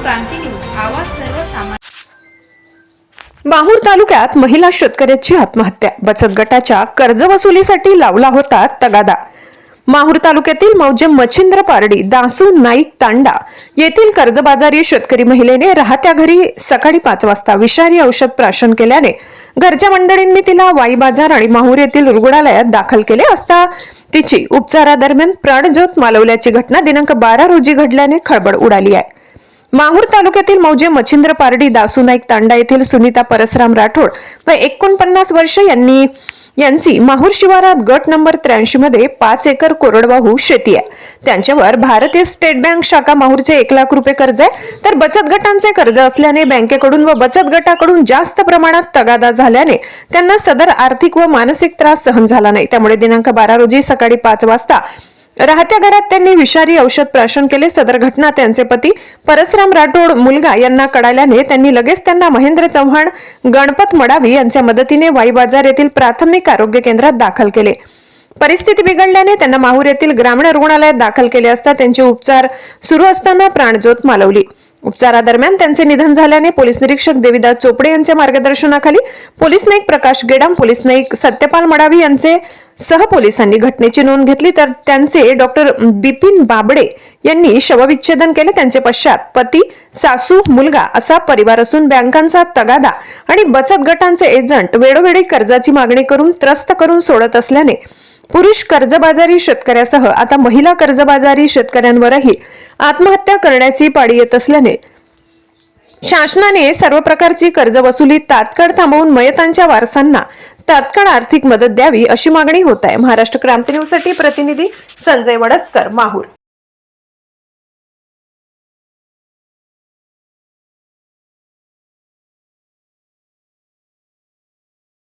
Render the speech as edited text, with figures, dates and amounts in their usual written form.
क्रांती news, आवाज सर्वसामान्य। माहूर तालुक्यात महिला शेतकऱ्याची आत्महत्या। बचत गटाच्या कर्जवसुलीसाठी लावला होता तगादा। माहूर तालुक्यातील मौजे मच्छिंद्र पारडी दासू नाईक तांडा येथील कर्जबाजारी शेतकरी महिलेने राहत्या घरी सकाळी 5 वाजता विषारी औषध प्राशन केल्याने घरच्या मंडळींनी तिला वाई बाजार आणि माहूर येथील रुग्णालयात दाखल केले असता तिची उपचारादरम्यान प्राणज्योत मालवल्याची घटना दिनांक 12 रोजी घडल्याने खळबळ उडाली आहे। माहूर तालुक्यातील मौजे मच्छिंद्र पारडी दासू नाईक तांडा येथील सुनीता परसराम राठोड व 49 वर्ष यांची माहूर शिवारात गट नंबर 83 मध्ये 5 एकर कोरडवाहू शेती आहे। त्यांच्यावर भारतीय स्टेट बँक शाखा माहूरचे 1 लाख रुपये कर्ज आहे, तर बचत गटांचे कर्ज असल्याने बँकेकडून व बचत गटाकडून जास्त प्रमाणात तगादा झाल्याने त्यांना सदर आर्थिक व मानसिक त्रास सहन झाला नाही। त्यामुळे दिनांक 12 रोजी सकाळी 5 वाजता राहत्या घरात त्यांनी विषारी औषध प्राशन केले। सदर घटना त्यांचे पती परसराम राठोड मुलगा यांना कळाल्याने त्यांनी लगेच त्यांना महेंद्र चव्हाण गणपत मडावी यांच्या मदतीने वाई बाजार येथील प्राथमिक आरोग्य केंद्रात दाखल केले। परिस्थिती बिघडल्याने त्यांना माहूर येथील ग्रामीण रुग्णालयात दाखल केले असता त्यांचे उपचार सुरू असताना प्राणज्योत मालवली। उपचारादरम्यान त्यांचे निधन झाल्याने पोलीस निरीक्षक देविदास चोपडे यांच्या मार्गदर्शनाखाली पोलीस नाईक प्रकाश गेडाम, पोलीस नाईक सत्यपाल मडावी यांचे सह पोलिसांनी घटनेची नोंद घेतली, तर त्यांचे डॉक्टर बिपिन बाबडे यांनी शवविच्छेदन केले। त्यांचे पश्चात पती, सासू, मुलगा असा परिवार असून बँकांचा तगादा आणि बचत गटांचे एजंट वेळोवेळी कर्जाची मागणी करून त्रस्त करून सोडत असल्याने पुरुष कर्जबाजारी शेतकऱ्यासह आता महिला कर्जबाजारी शेतकऱ्यांवरही आत्महत्या करण्याची पाळी येत असल्याने शासनाने सर्व प्रकारची कर्ज वसुली तात्काळ थांबवून मयतांच्या वारसांना तात्काळ आर्थिक मदत द्यावी अशी मागणी होत आहे। महाराष्ट्र क्रांती न्यूज साठी प्रतिनिधी संजय वडसकर, माहूर।